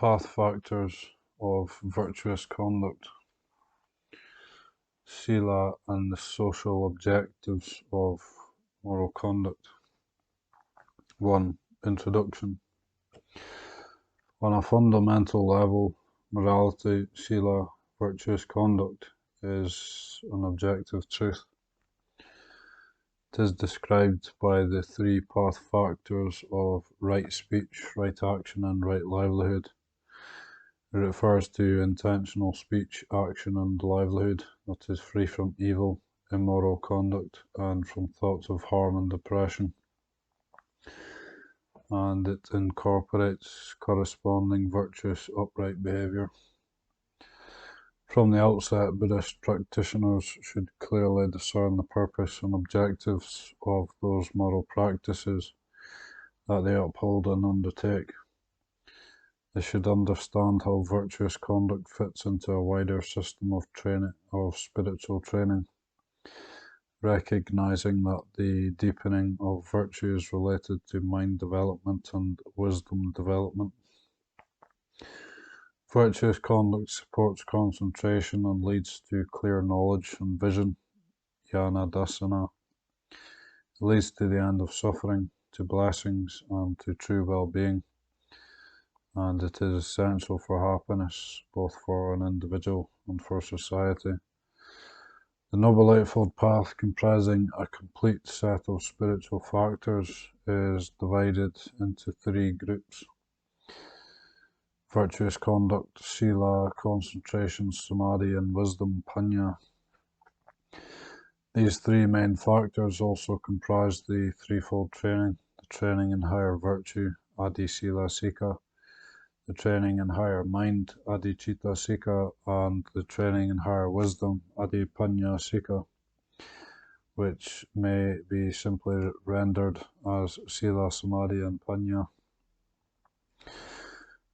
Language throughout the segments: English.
path factors of virtuous conduct, sila, and the social objectives of moral conduct. 1. Introduction. On a fundamental level, morality, sila, virtuous conduct, is an objective truth. It is described by the three path factors of right speech, right action, and right livelihood. It refers to intentional speech, action, and livelihood that is free from evil, immoral conduct, and from thoughts of harm and depression. And it incorporates corresponding virtuous, upright behavior. From the outset, Buddhist practitioners should clearly discern the purpose and objectives of those moral practices that they uphold and undertake. They should understand how virtuous conduct fits into a wider system of spiritual training, recognizing that the deepening of virtue is related to mind development and wisdom development. Virtuous conduct supports concentration and leads to clear knowledge and vision, jnana dasana. It leads to the end of suffering, to blessings, and to true well-being. And it is essential for happiness, both for an individual and for society. The Noble Eightfold Path, comprising a complete set of spiritual factors, is divided into three groups: virtuous conduct, sila, concentration, samadhi, and wisdom, panya. These three main factors also comprise the threefold training: the training in higher virtue, adi sila sika, the training in higher mind, adi citta sika, and the training in higher wisdom, adi panya sika, which may be simply rendered as sila, samadhi, and panya.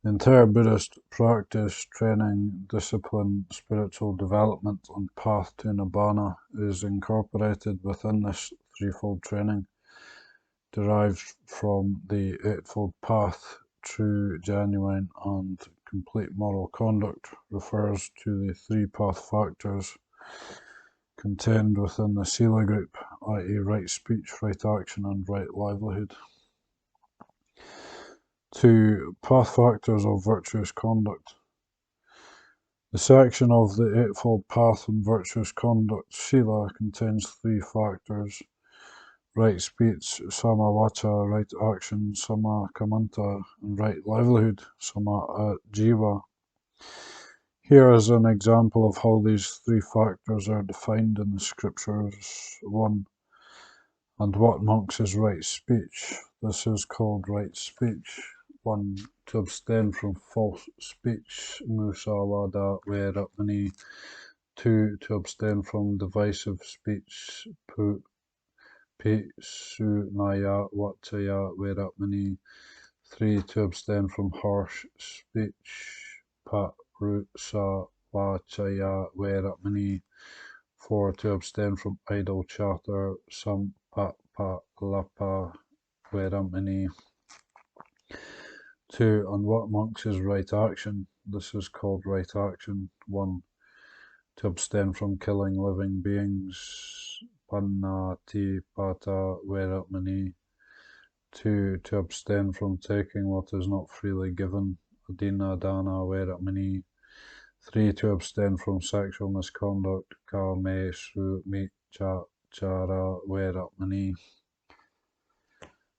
The entire Buddhist practice, training, discipline, spiritual development, and path to nibbana is incorporated within this threefold training, derived from the Eightfold Path. True, genuine, and complete moral conduct refers to the three path factors contained within the sila group, i.e. right speech, right action, and right livelihood. 2. Path factors of virtuous conduct. The section of the Eightfold Path on virtuous conduct, sila, contains three factors: right speech, sama vacha, right action, sama kamanta, and right livelihood, sama jiva. Here is an example of how these three factors are defined in the scriptures. 1. And what monks is right speech? This is called right speech. 1. To abstain from false speech, musawada veramani. 2. To abstain from divisive speech, Pisunaya Vachaya Veramani. 3. To abstain from harsh speech, Parusa Vachaya Veramani. 4. To abstain from idle chatter, Sampapalapa Veramani. 2. And what monks is right action? This is called right action. 1. To abstain from killing living beings, Pannati Pata Veramani. 2. To abstain from taking what is not freely given, Adina Dana Veramani. 3. To abstain from sexual misconduct, Kame Srumicha Chara Veramani.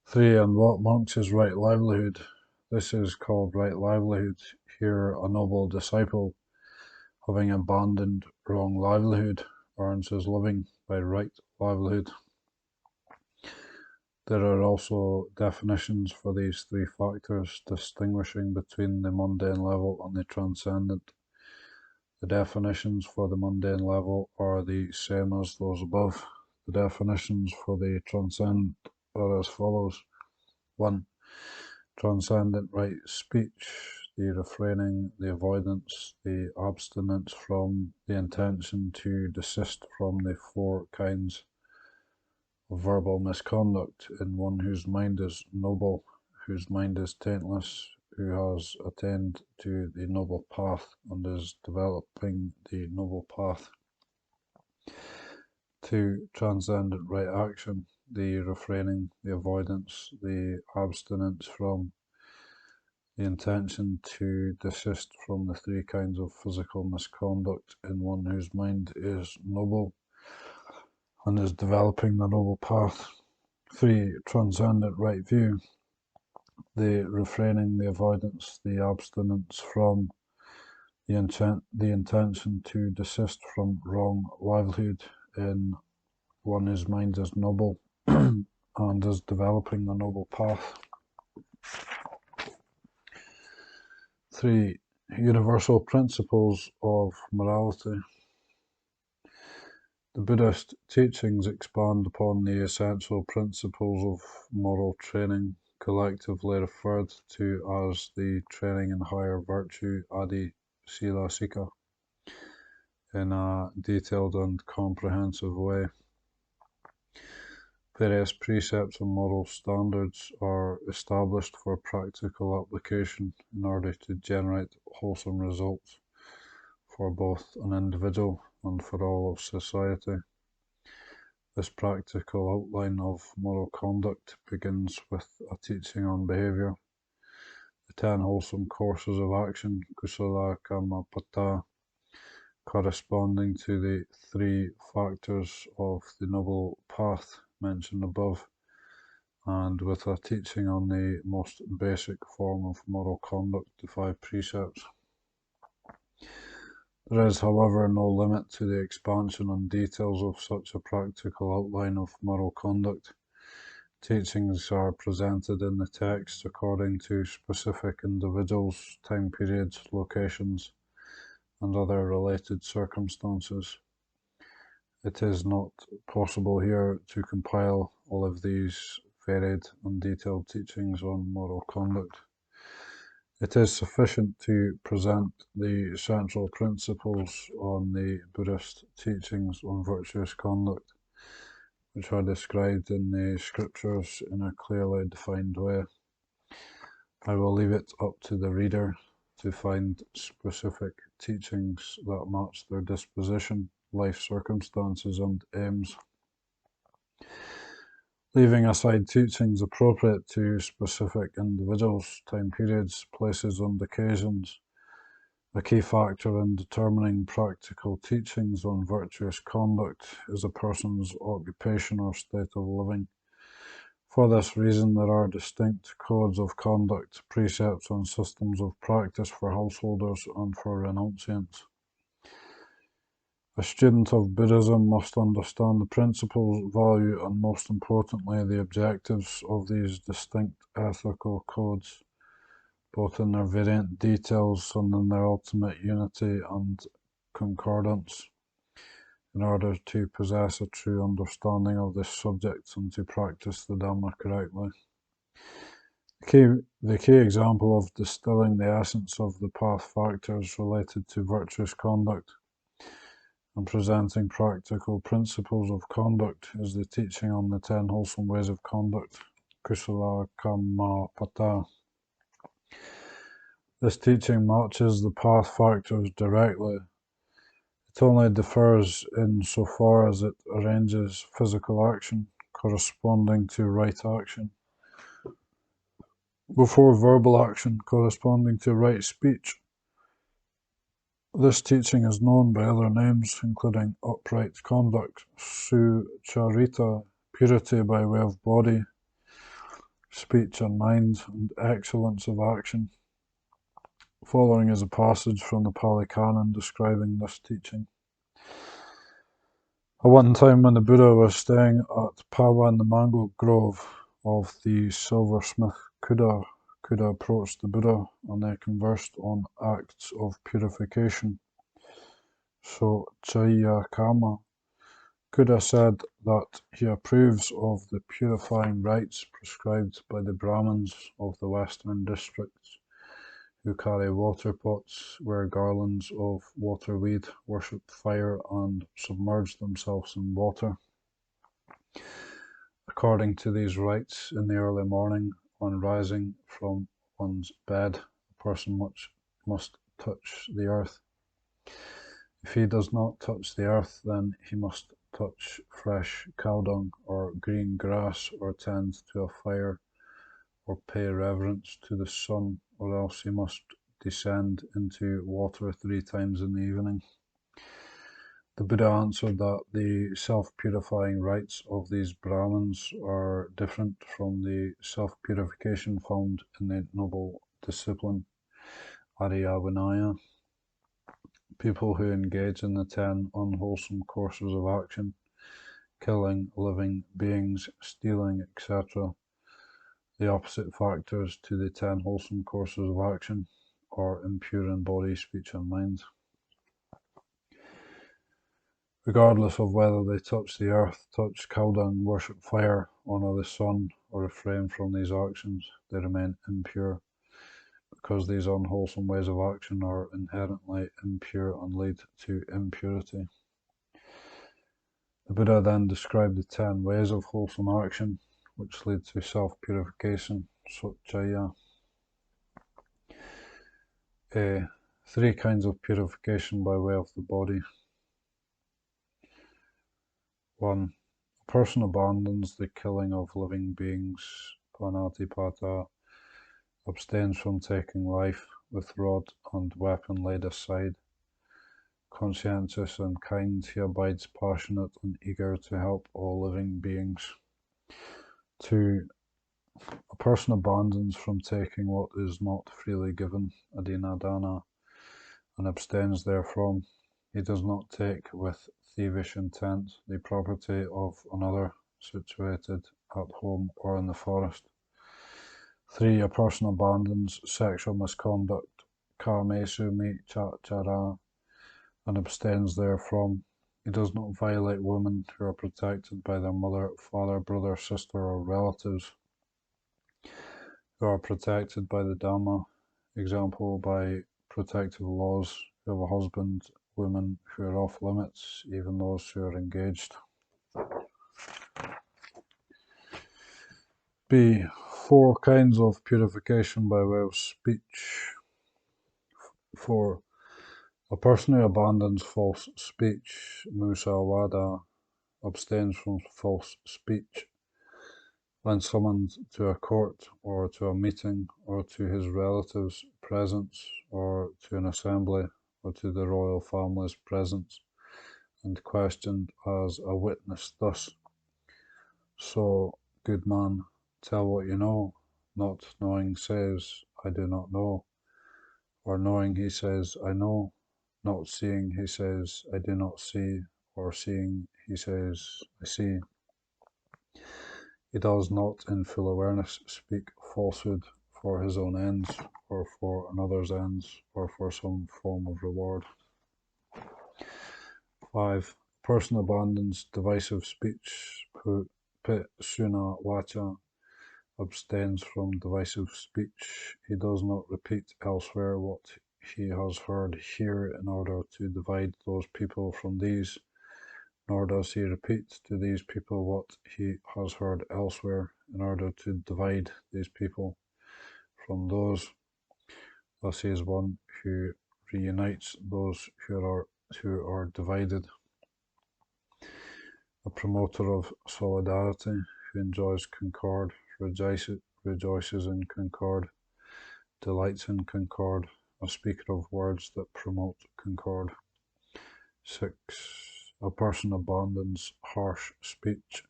3. And what monks is right livelihood? This is called right livelihood. Here, a noble disciple, having abandoned wrong livelihood, earns his living by right livelihood. There are also definitions for these three factors, distinguishing between the mundane level and the transcendent. The definitions for the mundane level are the same as those above. The definitions for the transcendent are as follows. 1. Transcendent right speech, the refraining, the avoidance, the abstinence from, the intention to desist from the four kinds of verbal misconduct in one whose mind is noble, whose mind is taintless, who has attained to the noble path and is developing the noble path. 2. Transcendent right action, the refraining, the avoidance, the abstinence from, the intention to desist from the 3 kinds of physical misconduct in one whose mind is noble and is developing the noble path. 3. Transcendent right view, the refraining, the avoidance, the abstinence from, the intention to desist from wrong livelihood in one whose mind is noble and is developing the noble path. 3. Universal principles of morality. The Buddhist teachings expand upon the essential principles of moral training, collectively referred to as the training in higher virtue, Adi Sila Sika, in a detailed and comprehensive way. Various precepts and moral standards are established for practical application in order to generate wholesome results for both an individual and for all of society. This practical outline of moral conduct begins with a teaching on behavior, the 10 wholesome courses of action, kusala, kamma, pata, corresponding to the 3 factors of the noble path mentioned above, and with a teaching on the most basic form of moral conduct, the 5 precepts. There is, however, no limit to the expansion and details of such a practical outline of moral conduct. Teachings are presented in the text according to specific individuals, time periods, locations, and other related circumstances. It is not possible here to compile all of these varied and detailed teachings on moral conduct. It is sufficient to present the central principles on the Buddhist teachings on virtuous conduct, which are described in the scriptures in a clearly defined way. I will leave it up to the reader to find specific teachings that match their disposition, life circumstances, and aims. Leaving aside teachings appropriate to specific individuals, time periods, places, and occasions, a key factor in determining practical teachings on virtuous conduct is a person's occupation or state of living. For this reason, there are distinct codes of conduct, precepts, and systems of practice for householders and for renunciants. A student of Buddhism must understand the principles, value, and most importantly, the objectives of these distinct ethical codes, both in their variant details and in their ultimate unity and concordance, in order to possess a true understanding of this subject and to practice the Dhamma correctly. The key example of distilling the essence of the path factors related to virtuous conduct and presenting practical principles of conduct is the teaching on the 10 wholesome ways of conduct, kusala, kamma, pata. This teaching matches the path factors directly. It only differs in so far as it arranges physical action corresponding to right action before verbal action corresponding to right speech. This teaching is known by other names, including upright conduct, sucharita, purity by way of body, speech and mind, and excellence of action. Following is a passage from the Pali Canon describing this teaching. At one time when the Buddha was staying at Pawan, the mango grove of the silversmith Kuda, Kuda approached the Buddha and they conversed on acts of purification. So Chaya Kama, Kuda said that he approves of the purifying rites prescribed by the Brahmins of the western districts, who carry water pots, wear garlands of waterweed, worship fire, and submerge themselves in water. According to these rites, in the early morning, on rising from one's bed, a person must touch the earth. If he does not touch the earth, then he must touch fresh cow dung or green grass, or tend to a fire, or pay reverence to the sun, or else he must descend into water 3 times in the evening. The Buddha answered that the self-purifying rites of these Brahmins are different from the self-purification found in the noble discipline Arya Vinaya. People who engage in the 10 unwholesome courses of action, killing living beings, stealing, etc., the opposite factors to the 10 wholesome courses of action, are impure in body, speech, and mind. Regardless of whether they touch the earth, touch cow dung, worship fire, honour the sun, or refrain from these actions, they remain impure, because these unwholesome ways of action are inherently impure and lead to impurity. The Buddha then described the 10 ways of wholesome action, which lead to self-purification, Sochaya. 3 kinds of purification by way of the body. 1. A person abandons the killing of living beings, Panatipata, abstains from taking life, with rod and weapon laid aside. Conscientious and kind, he abides passionate and eager to help all living beings. 2. A person abandons from taking what is not freely given, adinadana, and abstains therefrom. He does not take with thievish intent the property of another situated at home or in the forest. 3. A person abandons sexual misconduct, kamesu michachara, and abstains therefrom. He does not violate women who are protected by their mother, father, brother, sister, or relatives, who are protected by the Dhamma, example by protective laws, who have a husband, women who are off limits, even those who are engaged. B. 4 kinds of purification by way of speech. 4. A person who abandons false speech, musawada, abstains from false speech, when summoned to a court, or to a meeting, or to his relatives' presence, or to an assembly, or to the royal family's presence, and questioned as a witness thus: So, good man, tell what you know. Not knowing says, I do not know. Or knowing he says, I know. Not seeing he says, I do not see. Or seeing he says, I see. He does not in full awareness speak falsehood for his own ends, or for another's ends, or for some form of reward. 5. A person abandons divisive speech, suna vacha, abstains from divisive speech. He does not repeat elsewhere what he has heard here in order to divide those people from these, nor does he repeat to these people what he has heard elsewhere in order to divide these people from those. Thus he is one who reunites those who are divided. A promoter of solidarity, who enjoys concord, rejoices in concord, delights in concord, a speaker of words that promote concord. 6. A person abandons harsh speech,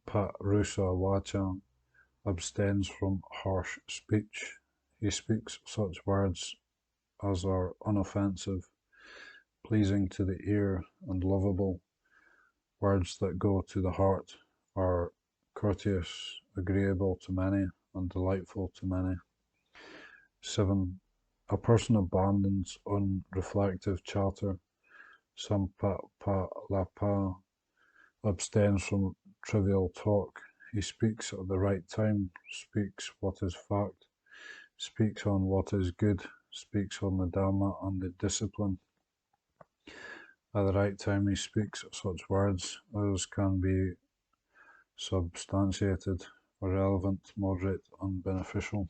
parusa vacha, abstains from harsh speech. He speaks such words as are unoffensive, pleasing to the ear, and lovable. Words that go to the heart, are courteous, agreeable to many, and delightful to many. 7. A person abandons unreflective chatter, sampapalapa, abstains from trivial talk. He speaks at the right time, speaks what is fact, speaks on what is good, speaks on the Dhamma and the discipline. At the right time he speaks such words as can be substantiated, relevant, moderate, and beneficial.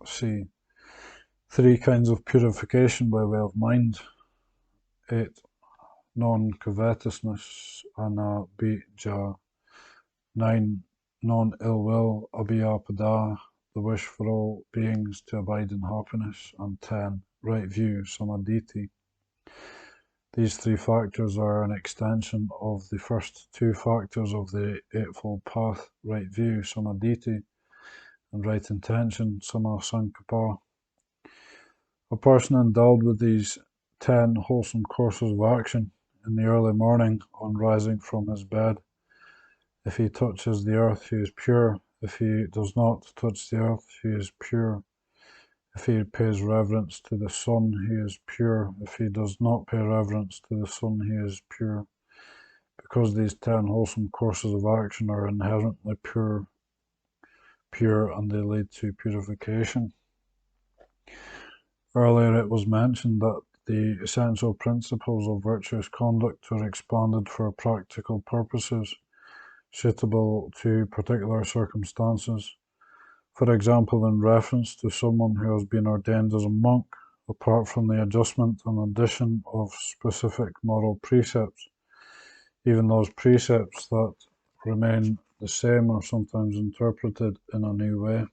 C. 3 kinds of purification by way of mind. 8. Non-covetousness, anabhija. 9. Non-ill will, abhyapada, the wish for all beings to abide in happiness. And 10. Right view, samadhi. These 3 factors are an extension of the first 2 factors of the Eightfold Path: right view, samadhi, and right intention, sammasankappa. A person endowed with these 10 wholesome courses of action in the early morning on rising from his bed, if he touches the earth, he is pure. If he does not touch the earth, he is pure. If he pays reverence to the sun, he is pure. If he does not pay reverence to the sun, he is pure. Because these 10 wholesome courses of action are inherently pure, and they lead to purification. Earlier it was mentioned that the essential principles of virtuous conduct are expanded for practical purposes, suitable to particular circumstances. For example, in reference to someone who has been ordained as a monk, apart from the adjustment and addition of specific moral precepts, even those precepts that remain the same are sometimes interpreted in a new way.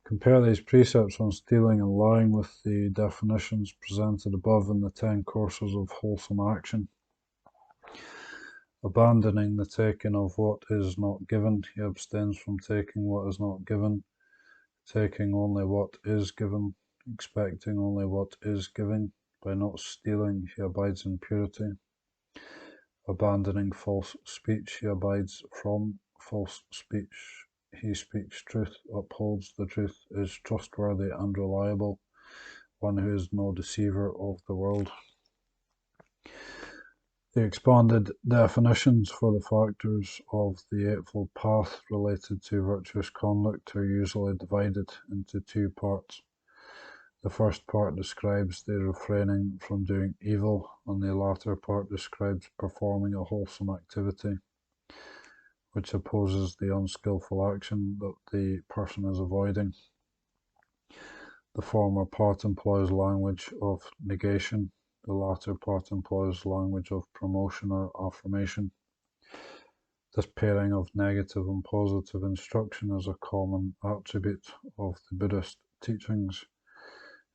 Compare these precepts on stealing and lying with the definitions presented above in the 10 courses of wholesome action. Abandoning the taking of what is not given, he abstains from taking what is not given, taking only what is given, expecting only what is given. By not stealing, he abides in purity. Abandoning false speech, he abides from false speech. He speaks truth, upholds the truth, is trustworthy and reliable, one who is no deceiver of the world. The expanded definitions for the factors of the Eightfold Path related to virtuous conduct are usually divided into 2 parts. The first part describes the refraining from doing evil, and the latter part describes performing a wholesome activity, which opposes the unskillful action that the person is avoiding. The former part employs language of negation. The latter part employs language of promotion or affirmation. This pairing of negative and positive instruction is a common attribute of the Buddhist teachings,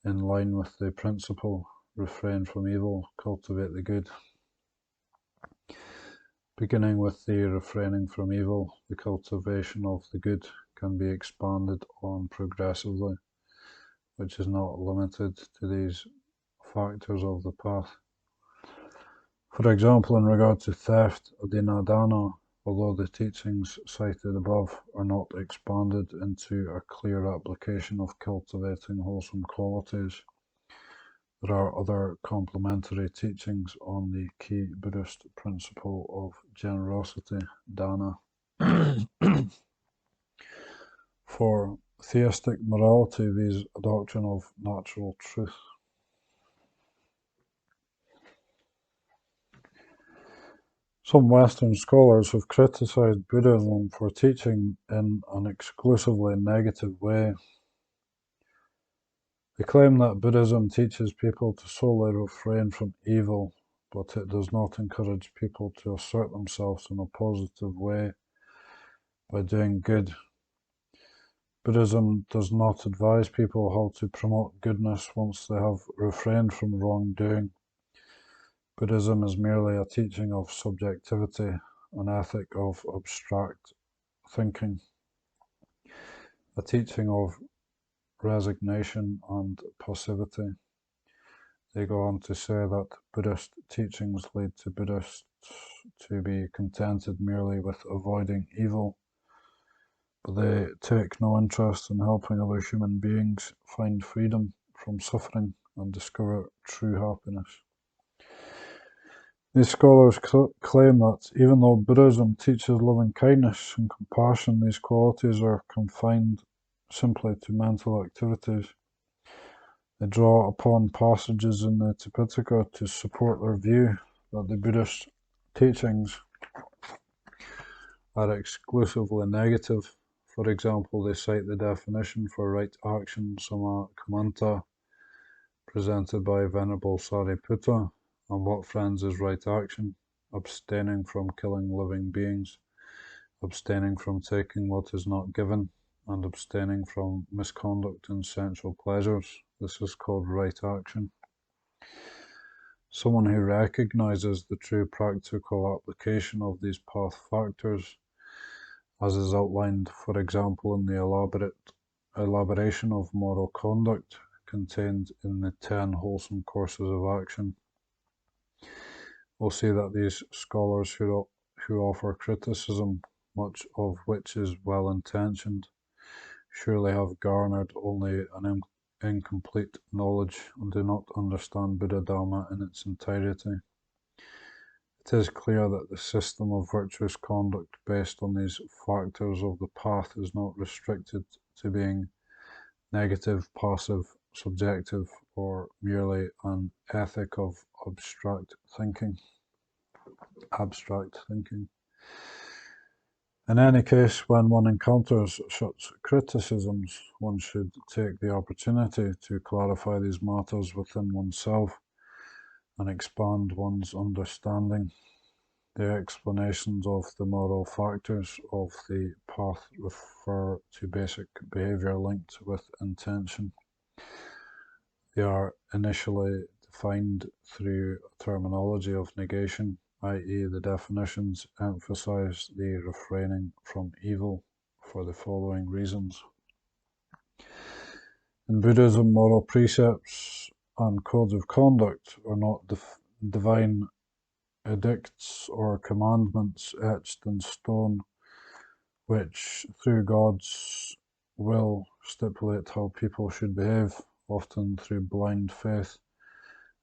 in line with the principle, refrain from evil, cultivate the good. Beginning with the refraining from evil, the cultivation of the good can be expanded on progressively, which is not limited to these factors of the path. For example, in regard to theft, adinadana, although the teachings cited above are not expanded into a clear application of cultivating wholesome qualities, there are other complementary teachings on the key Buddhist principle of generosity, dana. For theistic morality, viz. A doctrine of natural truth. Some Western scholars have criticized Buddhism for teaching in an exclusively negative way. They claim that Buddhism teaches people to solely refrain from evil, but it does not encourage people to assert themselves in a positive way by doing good. Buddhism does not advise people how to promote goodness once they have refrained from wrongdoing. Buddhism is merely a teaching of subjectivity, an ethic of abstract thinking, a teaching of resignation and passivity. They go on to say that Buddhist teachings lead to Buddhists to be contented merely with avoiding evil, but they take no interest in helping other human beings find freedom from suffering and discover true happiness. These scholars claim that even though Buddhism teaches loving kindness and compassion, these qualities are confined simply to mental activities. They draw upon passages in the Tipitaka to support their view that the Buddhist teachings are exclusively negative. For example, they cite the definition for right action, Sama Kamanta, presented by Venerable Sariputta, on what, friends, is right action: abstaining from killing living beings, abstaining from taking what is not given, and abstaining from misconduct and sensual pleasures. This is called right action. Someone who recognizes the true practical application of these path factors, as is outlined, for example, in the elaboration of moral conduct contained in the 10 wholesome courses of action, will see that these scholars who offer criticism, much of which is well-intentioned, surely have garnered only an incomplete knowledge and do not understand Buddha Dharma in its entirety. It is clear that the system of virtuous conduct based on these factors of the path is not restricted to being negative, passive, subjective, or merely an ethic of abstract thinking. In any case, when one encounters such criticisms, one should take the opportunity to clarify these matters within oneself and expand one's understanding. The explanations of the moral factors of the path refer to basic behavior linked with intention. They are initially defined through a terminology of negation, i.e., the definitions emphasize the refraining from evil for the following reasons. In Buddhism, moral precepts and codes of conduct are not divine edicts or commandments etched in stone, which, through God's will, stipulate how people should behave, often through blind faith,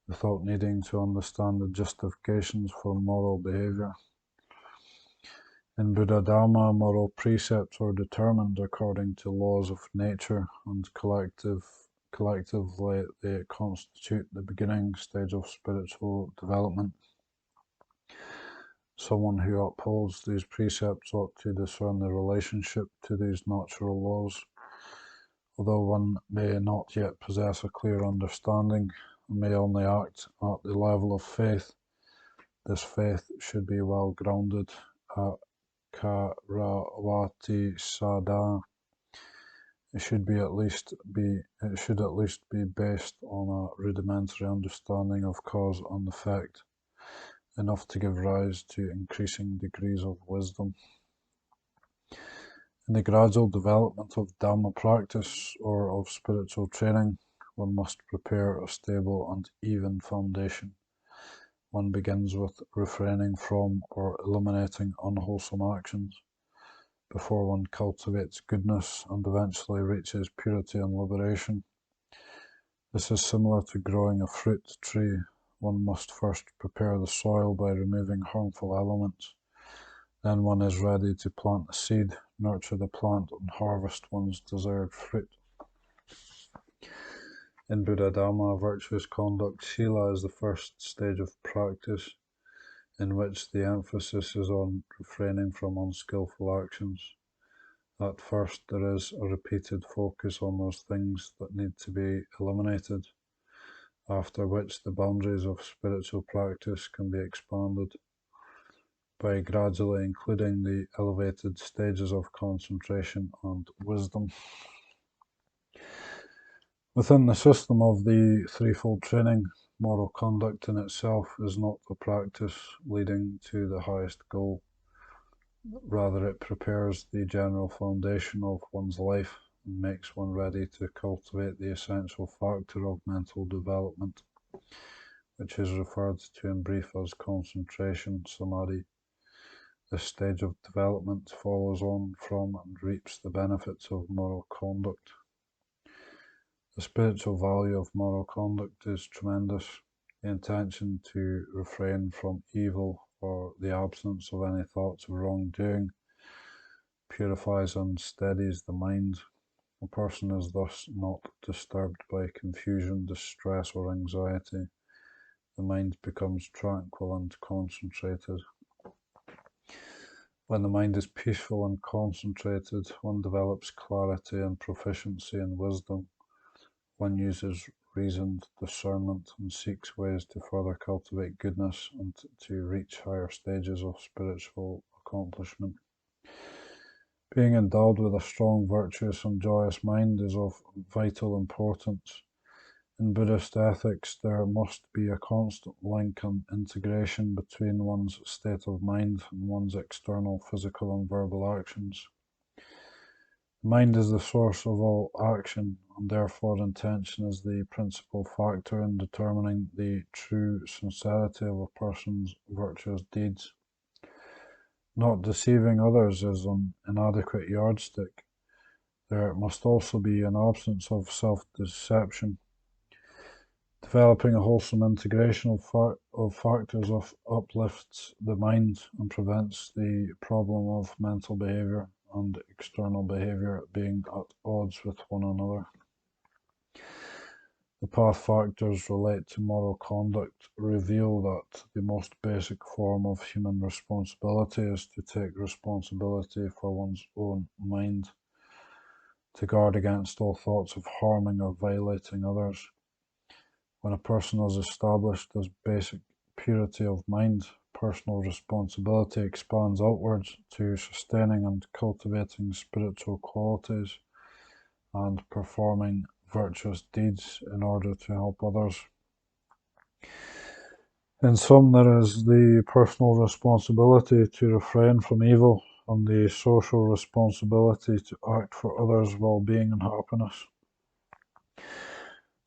without needing to understand the justifications for moral behavior. In Buddha Dharma, moral precepts are determined according to laws of nature, and collectively they constitute the beginning stage of spiritual development. Someone who upholds these precepts ought to discern the relationship to these natural laws. Although one may not yet possess a clear understanding and may only act at the level of faith, this faith should be well grounded at Karavati Sada. It should at least be based on a rudimentary understanding of cause and effect, enough to give rise to increasing degrees of wisdom. In the gradual development of Dhamma practice or of spiritual training, one must prepare a stable and even foundation. One begins with refraining from or eliminating unwholesome actions before one cultivates goodness and eventually reaches purity and liberation. This is similar to growing a fruit tree. One must first prepare the soil by removing harmful elements. Then one is ready to plant the seed, nurture the plant, and harvest one's desired fruit. In Buddha Dharma, virtuous conduct, sila, is the first stage of practice, in which the emphasis is on refraining from unskillful actions. At first, there is a repeated focus on those things that need to be eliminated, after which the boundaries of spiritual practice can be expanded by gradually including the elevated stages of concentration and wisdom. Within the system of the threefold training, moral conduct in itself is not a practice leading to the highest goal. Rather, it prepares the general foundation of one's life and makes one ready to cultivate the essential factor of mental development, which is referred to in brief as concentration, samadhi. This stage of development follows on from and reaps the benefits of moral conduct. The spiritual value of moral conduct is tremendous. The intention to refrain from evil or the absence of any thoughts of wrongdoing purifies and steadies the mind. A person is thus not disturbed by confusion, distress, or anxiety. The mind becomes tranquil and concentrated. When the mind is peaceful and concentrated, one develops clarity and proficiency in wisdom. One uses reasoned discernment and seeks ways to further cultivate goodness and to reach higher stages of spiritual accomplishment. Being endowed with a strong, virtuous, and joyous mind is of vital importance. In Buddhist ethics, there must be a constant link and integration between one's state of mind and one's external physical and verbal actions. The mind is the source of all action, and therefore intention is the principal factor in determining the true sincerity of a person's virtuous deeds. Not deceiving others is an inadequate yardstick. There must also be an absence of self-deception. Developing a wholesome integration of factors uplifts the mind and prevents the problem of mental behavior and external behavior being at odds with one another. The path factors relate to moral conduct reveal that the most basic form of human responsibility is to take responsibility for one's own mind, to guard against all thoughts of harming or violating others. When a person has established this basic purity of mind, personal responsibility expands outwards to sustaining and cultivating spiritual qualities and performing virtuous deeds in order to help others. In sum, there is the personal responsibility to refrain from evil and the social responsibility to act for others' well-being and happiness.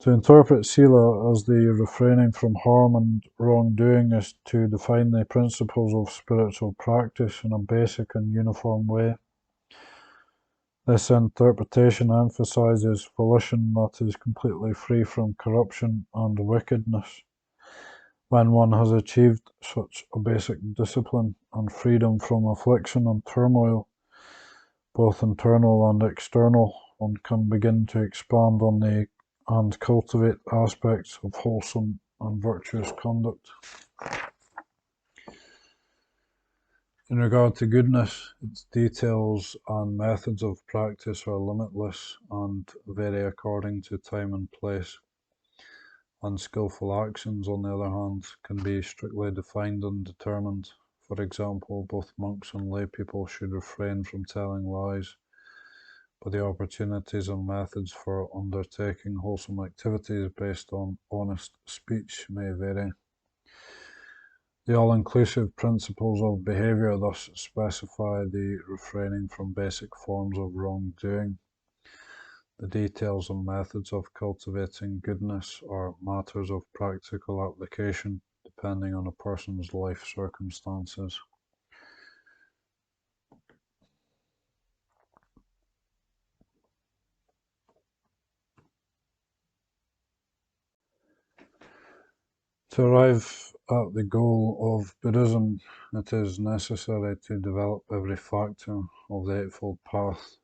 To interpret Sila as the refraining from harm and wrongdoing is to define the principles of spiritual practice in a basic and uniform way. This interpretation emphasizes volition that is completely free from corruption and wickedness. When one has achieved such a basic discipline and freedom from affliction and turmoil, both internal and external, one can begin to expand on and cultivate aspects of wholesome and virtuous conduct. In regard to goodness, its details and methods of practice are limitless and vary according to time and place. Unskillful actions, on the other hand, can be strictly defined and determined. For example, both monks and lay people should refrain from telling lies, but the opportunities and methods for undertaking wholesome activities based on honest speech may vary. The all-inclusive principles of behavior thus specify the refraining from basic forms of wrongdoing. The details and methods of cultivating goodness are matters of practical application, depending on a person's life circumstances. To arrive at the goal of Buddhism, it is necessary to develop every factor of the Eightfold Path.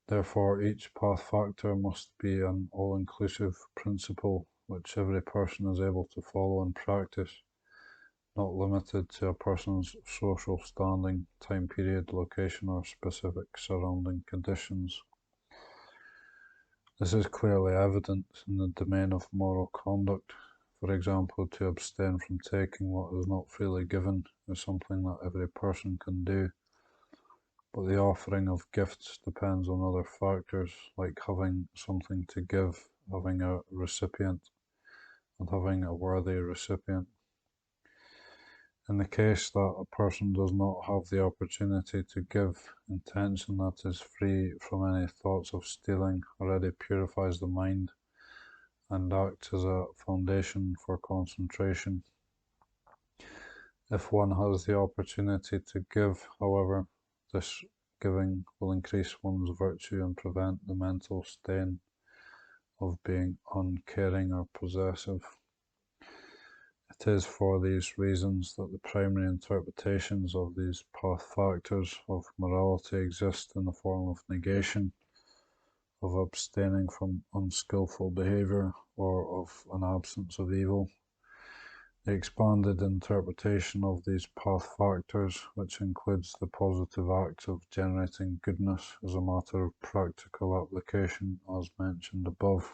Therefore, each path factor must be an all-inclusive principle which every person is able to follow and practice, not limited to a person's social standing, time period, location, or specific surrounding conditions. This is clearly evident in the domain of moral conduct. For example, to abstain from taking what is not freely given is something that every person can do, but the offering of gifts depends on other factors, like having something to give, having a recipient, and having a worthy recipient. In the case that a person does not have the opportunity to give, intention that is free from any thoughts of stealing already purifies the mind and acts as a foundation for concentration. If one has the opportunity to give, however, this giving will increase one's virtue and prevent the mental stain of being uncaring or possessive. It is for these reasons that the primary interpretations of these path factors of morality exist in the form of negation, of abstaining from unskillful behavior, or of an absence of evil. The expanded interpretation of these path factors, which includes the positive act of generating goodness as a matter of practical application, as mentioned above.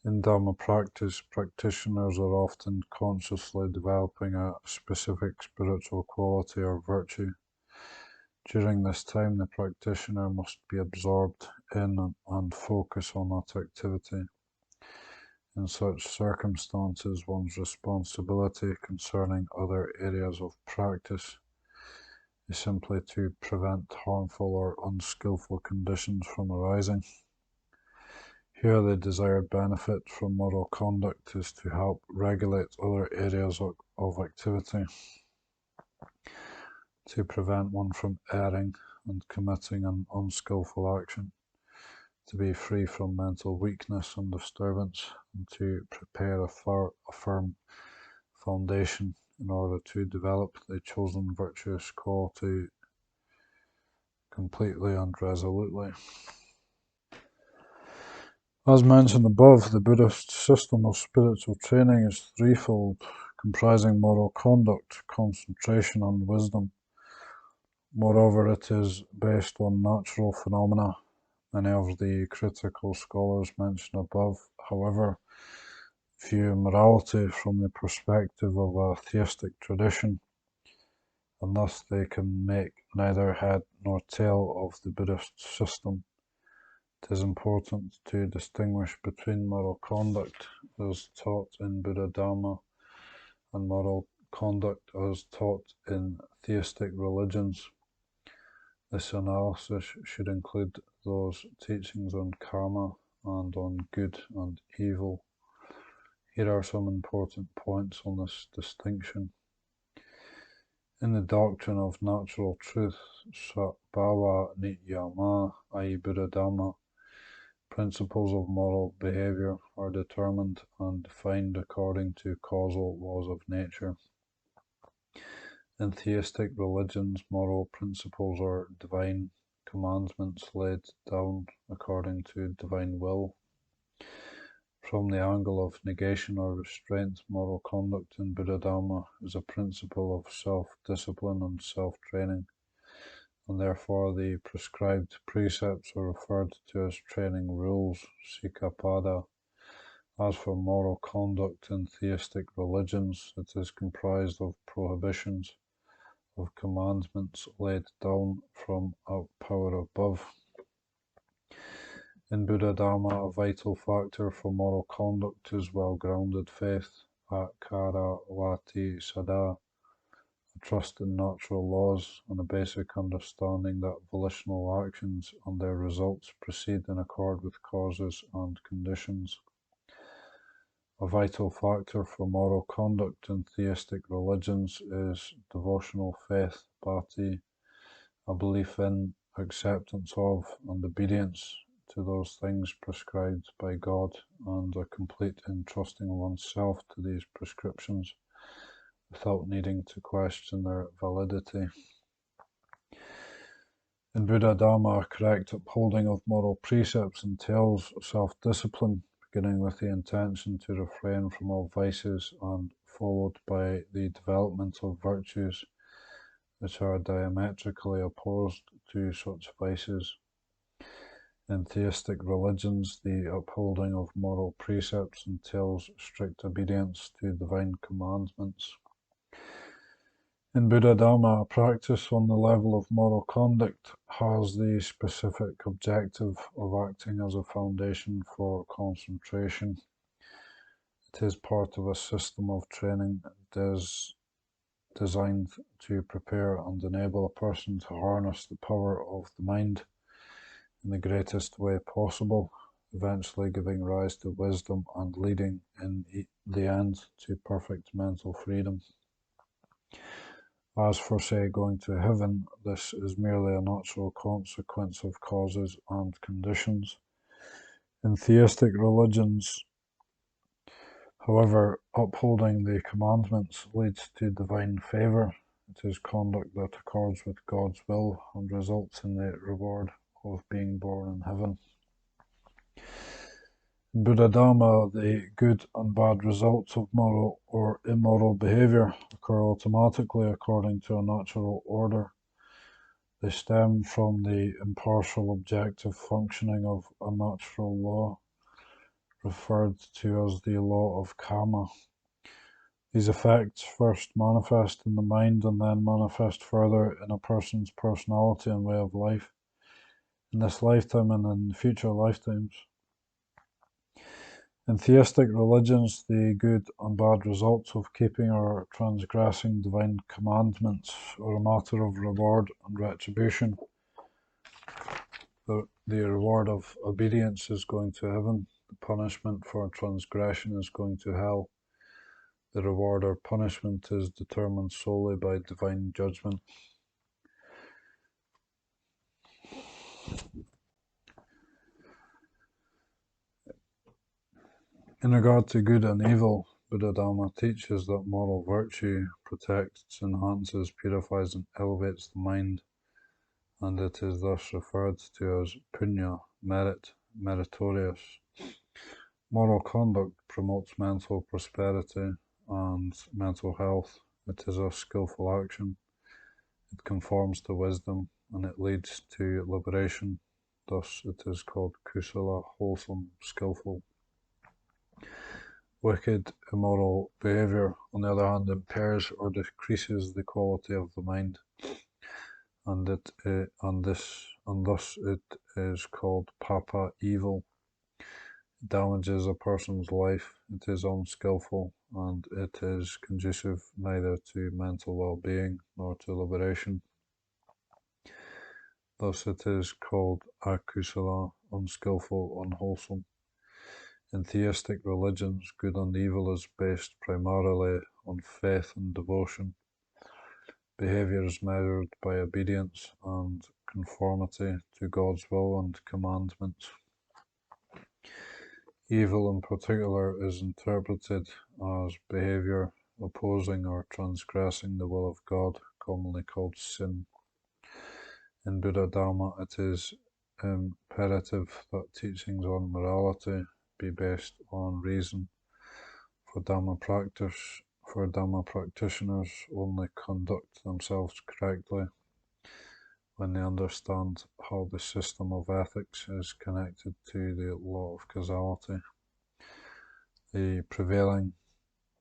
In Dharma practice, practitioners are often consciously developing a specific spiritual quality or virtue. During this time, the practitioner must be absorbed in and focus on that activity. In such circumstances, one's responsibility concerning other areas of practice is simply to prevent harmful or unskillful conditions from arising. Here, the desired benefit from moral conduct is to help regulate other areas of activity, to prevent one from erring and committing an unskillful action, to be free from mental weakness and disturbance, and to prepare a firm foundation in order to develop the chosen virtuous quality completely and resolutely. As mentioned above, the Buddhist system of spiritual training is threefold, comprising moral conduct, concentration, and wisdom. Moreover, it is based on natural phenomena. Many of the critical scholars mentioned above, however, view morality from the perspective of a theistic tradition, and thus they can make neither head nor tail of the Buddhist system. It is important to distinguish between moral conduct as taught in Buddha Dharma and moral conduct as taught in theistic religions. This analysis should include those teachings on karma and on good and evil. Here are some important points on this distinction. In the doctrine of natural truth, Sabhava Nityama, i.e. Buddha Dhamma, principles of moral behavior are determined and defined according to causal laws of nature. In theistic religions, moral principles are divine commandments laid down according to divine will. From the angle of negation or restraint, moral conduct in Buddha Dharma is a principle of self-discipline and self-training, and therefore the prescribed precepts are referred to as training rules, Sikkhapada. As for moral conduct in theistic religions, it is comprised of prohibitions, of commandments laid down from a power above. In Buddha Dharma, a vital factor for moral conduct is well-grounded faith, akara vati sada, a trust in natural laws, and a basic understanding that volitional actions and their results proceed in accord with causes and conditions. A vital factor for moral conduct in theistic religions is devotional faith, bhakti, a belief in, acceptance of, and obedience to those things prescribed by God, and a complete entrusting oneself to these prescriptions without needing to question their validity. In Buddha Dharma, a correct upholding of moral precepts entails self-discipline, beginning with the intention to refrain from all vices and followed by the development of virtues, which are diametrically opposed to such vices. In theistic religions, the upholding of moral precepts entails strict obedience to divine commandments. In Buddha Dharma, practice on the level of moral conduct has the specific objective of acting as a foundation for concentration. It is part of a system of training designed to prepare and enable a person to harness the power of the mind in the greatest way possible, eventually giving rise to wisdom and leading in the end to perfect mental freedom. As for, say, going to heaven, this is merely a natural consequence of causes and conditions. In theistic religions, however, upholding the commandments leads to divine favor. It is conduct that accords with God's will and results in the reward of being born in heaven. In Buddha Dharma, the good and bad results of moral or immoral behavior occur automatically according to a natural order. They stem from the impartial objective functioning of a natural law, referred to as the law of karma. These effects first manifest in the mind and then manifest further in a person's personality and way of life, in this lifetime and in future lifetimes. In theistic religions, the good and bad results of keeping or transgressing divine commandments are a matter of reward and retribution. The reward of obedience is going to heaven, the punishment for transgression is going to hell. The reward or punishment is determined solely by divine judgment. In regard to good and evil, Buddha Dharma teaches that moral virtue protects, enhances, purifies, and elevates the mind, and it is thus referred to as punya, merit, meritorious. Moral conduct promotes mental prosperity and mental health. It is a skillful action. It conforms to wisdom, and it leads to liberation. Thus it is called kusala, wholesome, skillful. Wicked, immoral behavior, on the other hand, impairs or decreases the quality of the mind, and thus it is called papa, evil. It damages a person's life, it is unskillful, and it is conducive neither to mental well-being nor to liberation. Thus it is called akusala, unskillful, unwholesome. In theistic religions, good and evil is based primarily on faith and devotion. Behavior is measured by obedience and conformity to God's will and commandments. Evil in particular is interpreted as behavior opposing or transgressing the will of God, commonly called sin. In Buddha Dharma, it is imperative that teachings on morality be based on reason. For Dharma practitioners only conduct themselves correctly when they understand how the system of ethics is connected to the law of causality. The prevailing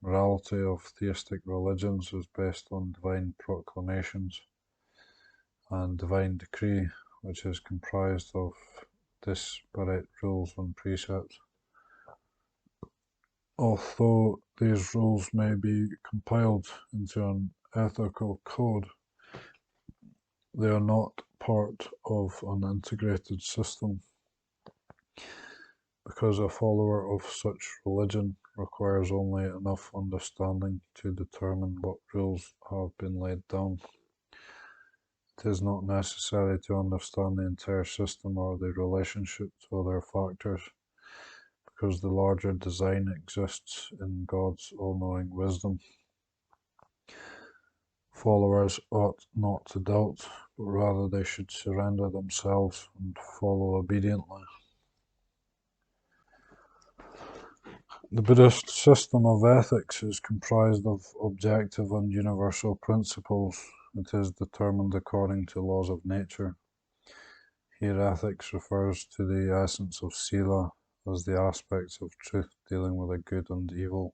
morality of theistic religions is based on divine proclamations and divine decree, which is comprised of disparate rules and precepts. Although these rules may be compiled into an ethical code, they are not part of an integrated system, because a follower of such religion requires only enough understanding to determine what rules have been laid down. It is not necessary to understand the entire system or the relationship to other factors, because the larger design exists in God's all-knowing wisdom. Followers ought not to doubt, but rather they should surrender themselves and follow obediently. The Buddhist system of ethics is comprised of objective and universal principles. It is determined according to laws of nature. Here ethics refers to the essence of sila as the aspects of truth dealing with the good and evil.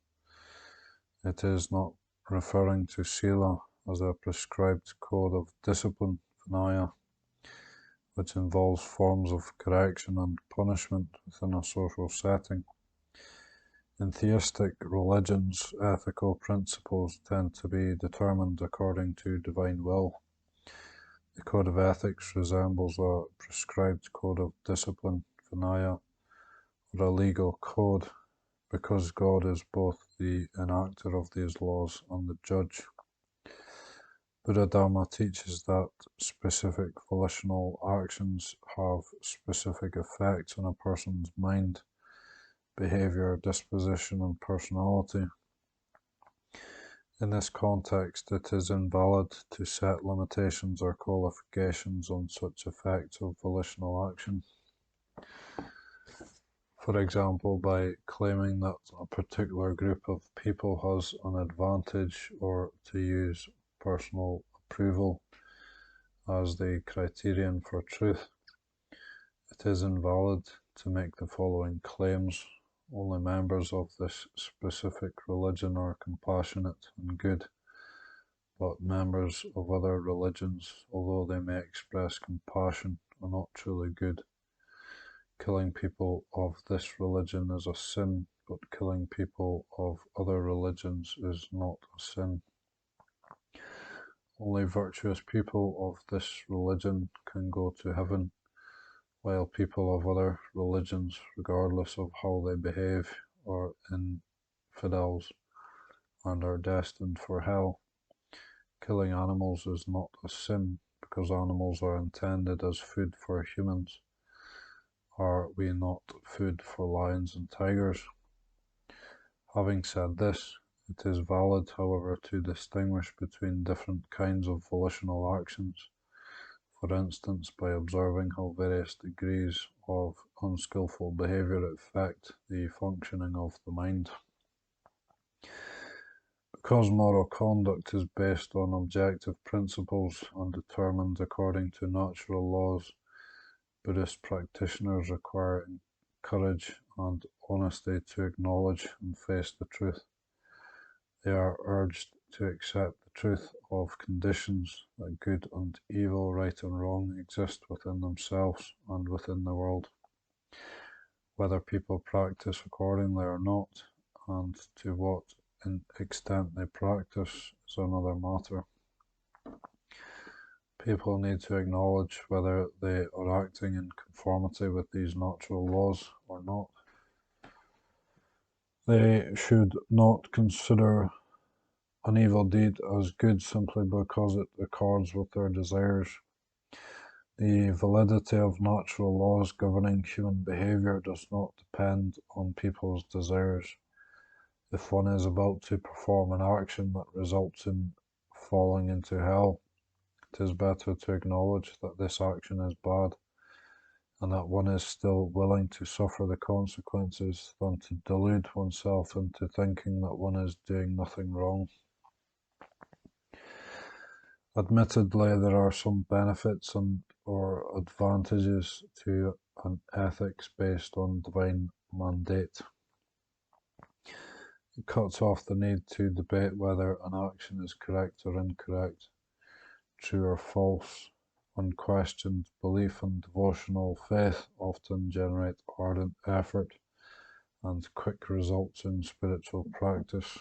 It is not referring to sila as a prescribed code of discipline, vinaya, which involves forms of correction and punishment within a social setting. In theistic religions, ethical principles tend to be determined according to divine will. The code of ethics resembles a prescribed code of discipline, vinaya, or a legal code, because God is both the enactor of these laws and the judge. Buddha Dharma teaches that specific volitional actions have specific effects on a person's mind, behavior, disposition, and personality. In this context, it is invalid to set limitations or qualifications on such effects of volitional action. For example, by claiming that a particular group of people has an advantage, or to use personal approval as the criterion for truth. It is invalid to make the following claims: only members of this specific religion are compassionate and good, but members of other religions, although they may express compassion, are not truly good. Killing people of this religion is a sin, but killing people of other religions is not a sin. Only virtuous people of this religion can go to heaven, while people of other religions, regardless of how they behave, are infidels and are destined for hell. Killing animals is not a sin, because animals are intended as food for humans. Are we not food for lions and tigers? Having said this, it is valid, however, to distinguish between different kinds of volitional actions. For instance, by observing how various degrees of unskillful behavior affect the functioning of the mind. Because moral conduct is based on objective principles and determined according to natural laws, Buddhist practitioners require courage and honesty to acknowledge and face the truth. They are urged to accept the truth of conditions, that good and evil, right and wrong, exist within themselves and within the world. Whether people practice accordingly or not, and to what extent they practice, is another matter. People need to acknowledge whether they are acting in conformity with these natural laws or not. They should not consider an evil deed as good simply because it accords with their desires. The validity of natural laws governing human behavior does not depend on people's desires. If one is about to perform an action that results in falling into hell, it is better to acknowledge that this action is bad, and that one is still willing to suffer the consequences, than to delude oneself into thinking that one is doing nothing wrong. Admittedly, there are some benefits or advantages to an ethics based on divine mandate. It cuts off the need to debate whether an action is correct or incorrect, true or false. Unquestioned belief and devotional faith often generate ardent effort and quick results in spiritual practice.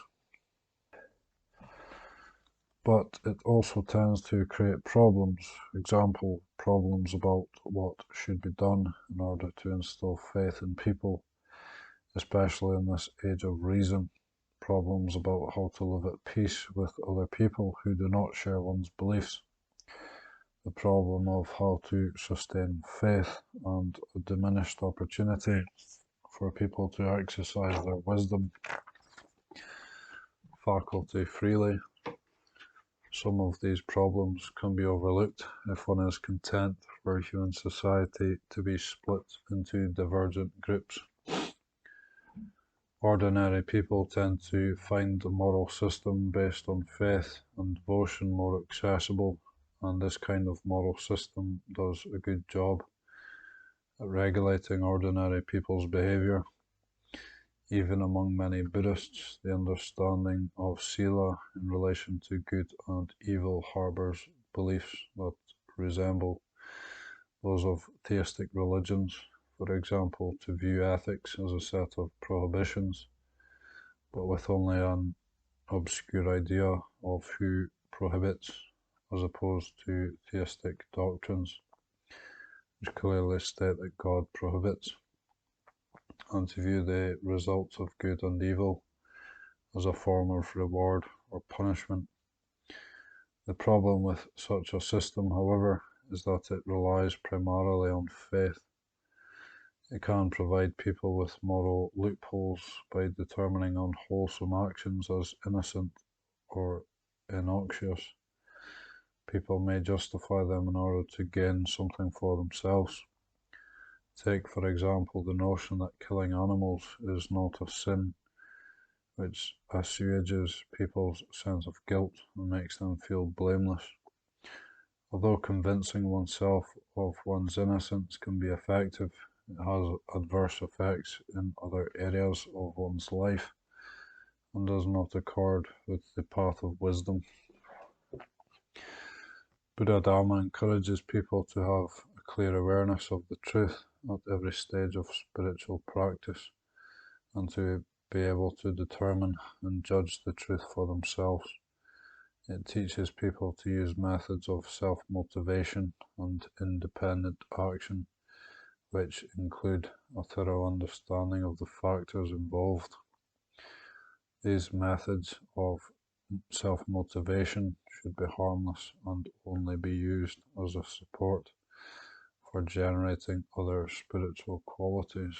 But it also tends to create problems. Example, problems about what should be done in order to instill faith in people, especially in this age of reason. Problems about how to live at peace with other people who do not share one's beliefs. The problem of how to sustain faith, and a diminished opportunity for people to exercise their wisdom faculty freely. Some of these problems can be overlooked if one is content for human society to be split into divergent groups. Ordinary people tend to find the moral system based on faith and devotion more accessible, and this kind of moral system does a good job at regulating ordinary people's behavior. Even among many Buddhists, the understanding of sila in relation to good and evil harbors beliefs that resemble those of theistic religions. For example, to view ethics as a set of prohibitions, but with only an obscure idea of who prohibits, as opposed to theistic doctrines, which clearly state that God prohibits, and to view the results of good and evil as a form of reward or punishment. The problem with such a system, however, is that it relies primarily on faith. It can provide people with moral loopholes by determining unwholesome actions as innocent or innoxious. People may justify them in order to gain something for themselves. Take, for example, the notion that killing animals is not a sin, which assuages people's sense of guilt and makes them feel blameless. Although convincing oneself of one's innocence can be effective, it has adverse effects in other areas of one's life and does not accord with the path of wisdom. Buddha Dharma encourages people to have a clear awareness of the truth at every stage of spiritual practice and to be able to determine and judge the truth for themselves. It teaches people to use methods of self-motivation and independent action, which include a thorough understanding of the factors involved. These methods of self-motivation should be harmless and only be used as a support for generating other spiritual qualities.